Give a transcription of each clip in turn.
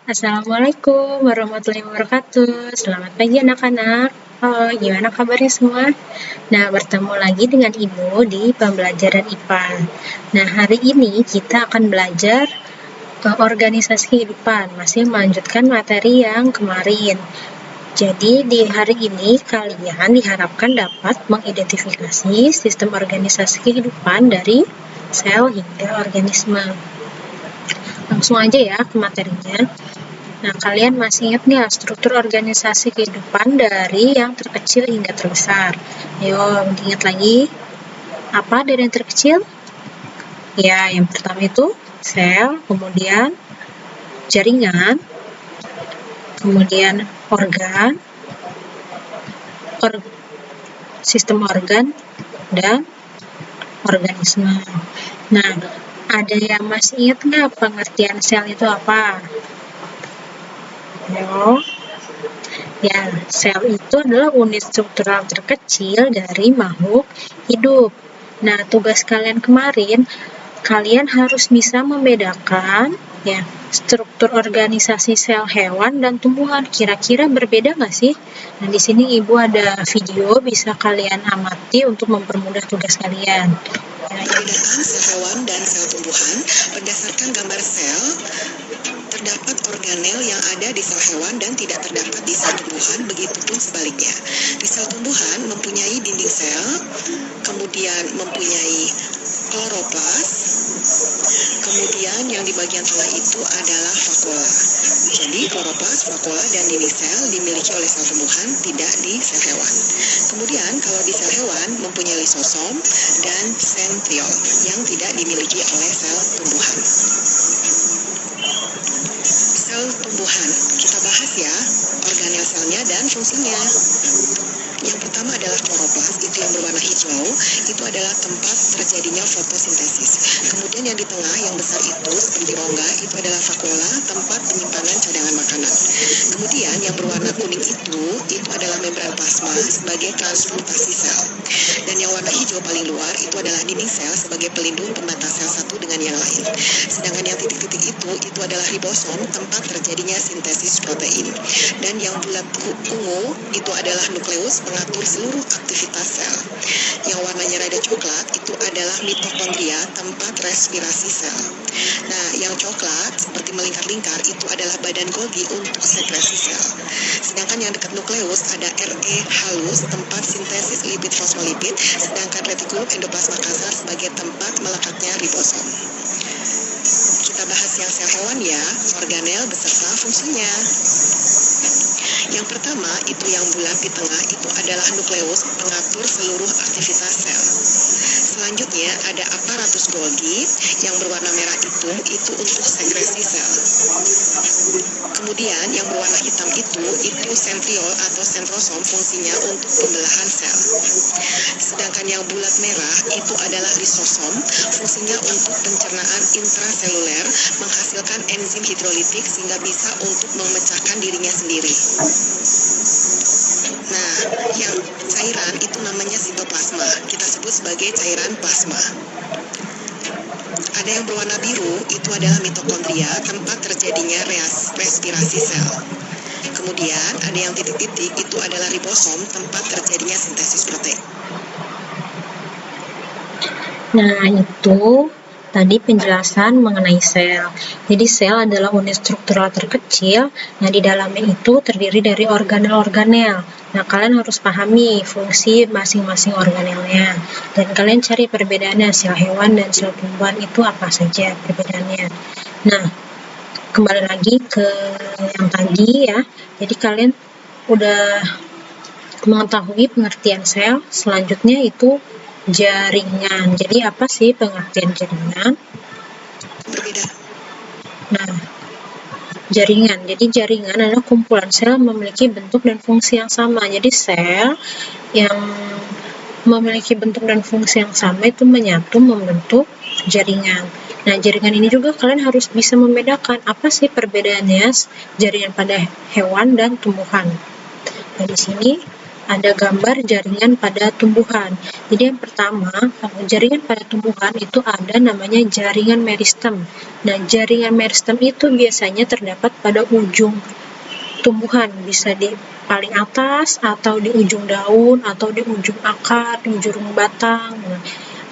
Assalamualaikum warahmatullahi wabarakatuh. Selamat pagi anak-anak. Gimana kabarnya semua? Nah, bertemu lagi dengan Ibu di pembelajaran IPA. Nah, hari ini kita akan belajar organisasi kehidupan, masih melanjutkan materi yang kemarin. Jadi, di hari ini kalian diharapkan dapat mengidentifikasi sistem organisasi kehidupan dari sel hingga organisme. Langsung aja ya ke materinya. Nah, kalian masih ingat nggak struktur organisasi kehidupan dari yang terkecil hingga terbesar? Ayo, ingat lagi. Apa dari yang terkecil? Ya, yang pertama itu sel, kemudian jaringan, kemudian organ, sistem organ, dan organisme. Nah, ada yang masih ingat nggak pengertian sel itu apa? Ayo. Ya, sel itu adalah unit struktural terkecil dari makhluk hidup. Nah, tugas kalian kemarin, kalian harus bisa membedakan ya struktur organisasi sel hewan dan tumbuhan. Kira-kira berbeda nggak sih? Nah, di sini Ibu ada video bisa kalian amati untuk mempermudah tugas kalian. Perbedaan sel hewan dan sel tumbuhan berdasarkan gambar sel. Terdapat organel yang ada di sel hewan dan tidak terdapat di sel tumbuhan, begitupun sebaliknya. Di sel tumbuhan mempunyai dinding sel, kemudian mempunyai kloroplas, kemudian yang di bagian tengah itu adalah vakuola. Jadi kloroplas, vakuola, dan dinding sel dimiliki oleh sel tumbuhan, tidak di sel hewan. Kemudian kalau di sel hewan mempunyai lisosom dan sentriol yang tidak dimiliki oleh sel tumbuhan. Sel tumbuhan, kita bahas ya organel selnya dan fungsinya. Yang pertama adalah kloroplas, itu yang berwarna hijau, itu adalah tempat terjadinya fotosintesis. Kemudian yang di tengah, yang besar itu seperti rongga, itu adalah vakuola, tempat penyimpanan cadangan makanan. Kemudian yang berwarna kuning itu adalah membran plasma sebagai transportasi sel. Dan yang warna hijau paling luar itu adalah dinding sel sebagai pelindung pembatas sel satu dengan yang lain. Sedangkan yang titik-titik itu adalah ribosom, tempat terjadinya sintesis protein. Dan yang bulat ungu itu adalah nukleus, mengatur seluruh aktivitas sel. Yang warnanya rada coklat itu adalah mitokondria, tempat respirasi sel. Nah, yang coklat seperti melingkar-lingkar itu adalah badan Golgi untuk sekresi sel. Sedangkan yang dekat nukleus ada RE halus, tempat sintesis lipid fosfolipid, sedangkan retikulum endoplasma kasar sebagai tempat melekatnya ribosom. Kita bahas yang sel hewan ya, organel beserta fungsinya. Yang pertama, itu yang bulat di tengah, itu adalah nukleus, mengatur seluruh aktivitas sel. Selanjutnya ada aparatus Golgi, yang berwarna merah itu untuk sekresi sel. Kemudian yang berwarna hitam itu sentriol atau sentrosom, fungsinya untuk pembelahan sel. Sedangkan yang bulat merah itu adalah lisosom, fungsinya untuk pencernaan intraseluler, menghasilkan enzim hidrolitik sehingga bisa untuk memecahkan dirinya sendiri. Nah, yang cairan itu namanya sitoplasma, kita sebut sebagai cairan plasma. Ada yang berwarna biru, itu adalah mitokondria, tempat terjadinya respirasi sel. Kemudian ada yang titik-titik, itu adalah ribosom, tempat terjadinya sintesis protein. Nah, itu tadi penjelasan mengenai sel. Jadi sel adalah unit struktural terkecil. Nah, di dalamnya itu terdiri dari organel-organel. Nah, kalian harus pahami fungsi masing-masing organelnya. Dan kalian cari perbedaannya sel hewan dan sel tumbuhan itu apa saja perbedaannya. Nah, kembali lagi ke yang tadi ya. Jadi kalian udah mengetahui pengertian sel. Selanjutnya itu jaringan. Jadi apa sih pengertian jaringan? Berbeda. Nah, jaringan. Jadi jaringan adalah kumpulan sel yang memiliki bentuk dan fungsi yang sama. Jadi sel yang memiliki bentuk dan fungsi yang sama itu menyatu membentuk jaringan. Nah, jaringan ini juga kalian harus bisa membedakan apa sih perbedaannya jaringan pada hewan dan tumbuhan. Nah, di sini ada gambar jaringan pada tumbuhan. Jadi yang pertama, jaringan pada tumbuhan itu ada namanya jaringan meristem. Nah, jaringan meristem itu biasanya terdapat pada ujung tumbuhan, bisa di paling atas atau di ujung daun atau di ujung akar, di ujung batang. Nah,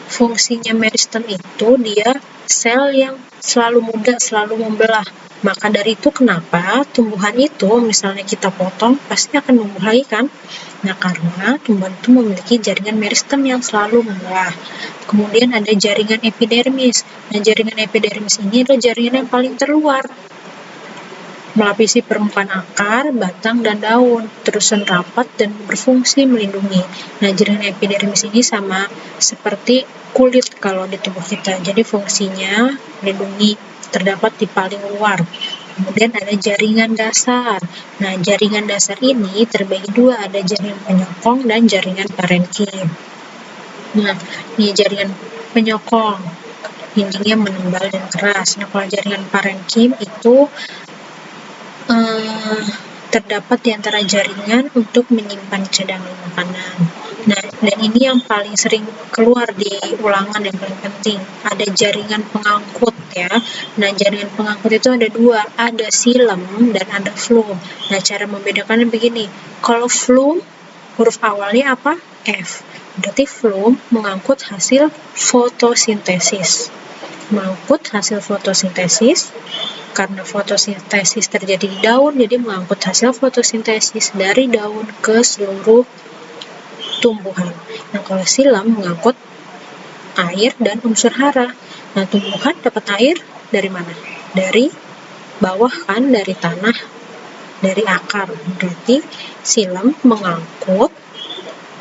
fungsinya meristem itu dia sel yang selalu muda, selalu membelah. Maka dari itu kenapa tumbuhan itu misalnya kita potong pasti akan tumbuh lagi kan? Nah, karena tumbuhan itu memiliki jaringan meristem yang selalu membelah. Kemudian ada jaringan epidermis. Nah, jaringan epidermis ini adalah jaringan yang paling terluar, melapisi permukaan akar, batang, dan daun, terusan rapat dan berfungsi melindungi. Nah, jaringan epidermis ini sama seperti kulit kalau di tubuh kita. Jadi fungsinya melindungi, terdapat di paling luar. Kemudian ada jaringan dasar. Nah, jaringan dasar ini terbagi dua, ada jaringan penyokong dan jaringan parenkim. Nah, ini jaringan penyokong, intinya menembal dan keras. Nah, kalau jaringan parenkim itu terdapat di antara jaringan untuk menyimpan cadangan makanan. Nah, dan ini yang paling sering keluar di ulangan yang paling penting. Ada jaringan pengangkut ya. Nah, jaringan pengangkut itu ada dua, ada xilem dan ada phloem. Nah, cara membedakannya begini. Kalau phloem, huruf awalnya apa? F. Berarti phloem mengangkut hasil fotosintesis. Mengangkut hasil fotosintesis. Karena fotosintesis terjadi di daun, jadi mengangkut hasil fotosintesis dari daun ke seluruh tumbuhan. Nah, kalau xilem mengangkut air dan unsur hara. Nah, tumbuhan dapat air dari mana? Dari bawah kan, dari tanah, dari akar. Berarti xilem mengangkut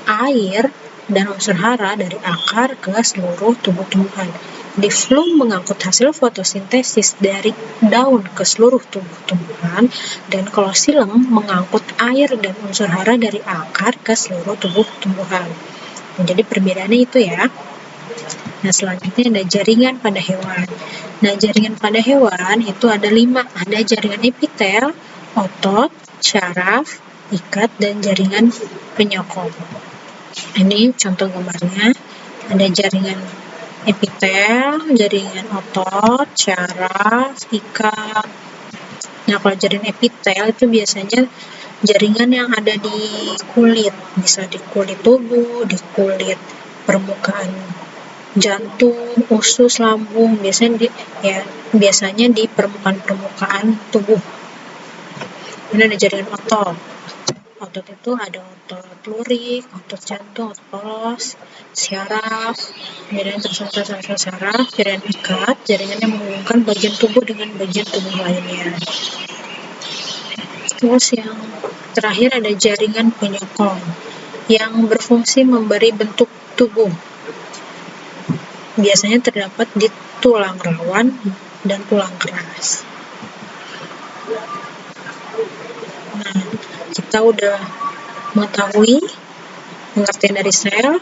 air dan unsur hara dari akar ke seluruh tubuh tumbuhan. Di phloem mengangkut hasil fotosintesis dari daun ke seluruh tubuh tumbuhan, dan kalau xilem mengangkut air dan unsur hara dari akar ke seluruh tubuh tumbuhan. Nah, jadi perbedaannya itu ya. Nah, selanjutnya ada jaringan pada hewan. Nah, jaringan pada hewan itu ada 5. Ada jaringan epitel, otot, syaraf, ikat, dan jaringan penyokong. Ini contoh gambarnya. Ada jaringan epitel, jaringan otot, syaraf, ikat. Nah, kalau jaringan epitel itu biasanya jaringan yang ada di kulit, bisa di kulit tubuh, di kulit permukaan jantung, usus, lambung, biasanya di permukaan tubuh. Kemudian ada jaringan otot. Otot itu ada otot lurik, otot jantung, otot polos, syaraf, kemudian tersangka syaraf, jaringan ikat, jaringan yang menghubungkan bagian tubuh dengan bagian tubuh lainnya. Terus yang terakhir ada jaringan penyokong yang berfungsi memberi bentuk tubuh. Biasanya terdapat di tulang rawan dan tulang keras. Nah, kita udah mengetahui pengertian dari sel,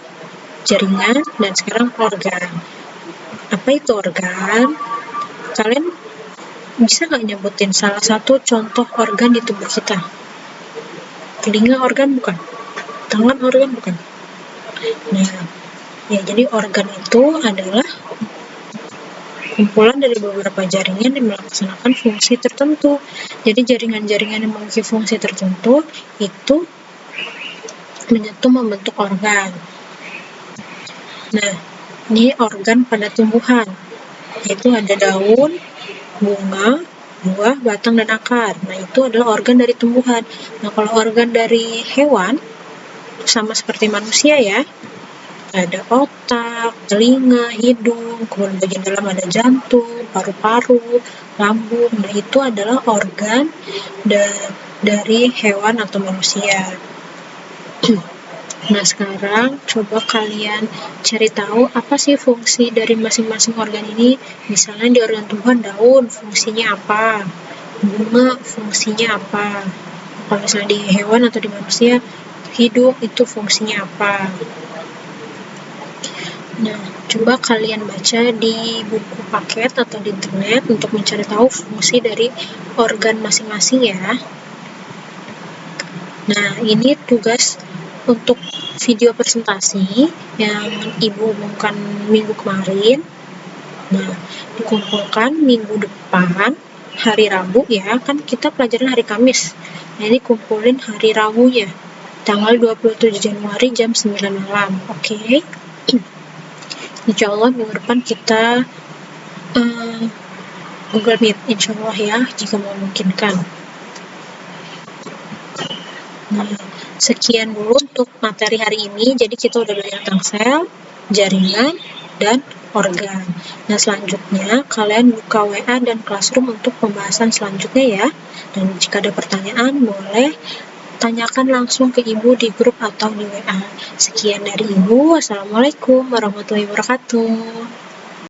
jaringan, dan sekarang organ. Apa itu organ? Kalian bisa nggak nyebutin salah satu contoh organ di tubuh kita? Telinga organ bukan? Tangan organ bukan? Nah, ya jadi organ itu adalah kumpulan dari beberapa jaringan yang melaksanakan fungsi tertentu. Jadi jaringan-jaringan yang memiliki fungsi tertentu itu membentuk organ. Nah, ini organ pada tumbuhan, yaitu ada daun, bunga, buah, batang, dan akar. Nah, itu adalah organ dari tumbuhan. Nah, kalau organ dari hewan, sama seperti manusia ya, ada otak, telinga, hidung, kemudian bagian dalam ada jantung, paru-paru, lambung. Nah, itu adalah organ dari hewan atau manusia. Nah, sekarang coba kalian cari tahu apa sih fungsi dari masing-masing organ ini. Misalnya di organ tumbuhan daun, fungsinya apa? Bunga, fungsinya apa? Kalau misalnya di hewan atau di manusia, hidung itu fungsinya apa? Nah, coba kalian baca di buku paket atau di internet untuk mencari tahu fungsi dari organ masing-masing ya. Nah, ini tugas untuk video presentasi yang Ibu umumkan minggu kemarin, nah dikumpulkan minggu depan hari Rabu ya, kan kita pelajaran hari Kamis. Nah ini kumpulin hari Rabunya, tanggal 27 Januari jam 9 malam, oke? Insya Allah minggu depan kita Google Meet, insya Allah ya, jika memungkinkan. Nah, sekian dulu untuk materi hari ini. Jadi kita udah belajar tentang sel, jaringan, dan organ. Nah, selanjutnya kalian buka WA dan Classroom untuk pembahasan selanjutnya ya. Dan jika ada pertanyaan, boleh tanyakan langsung ke Ibu di grup atau di WA. Sekian dari Ibu. Wassalamualaikum warahmatullahi wabarakatuh.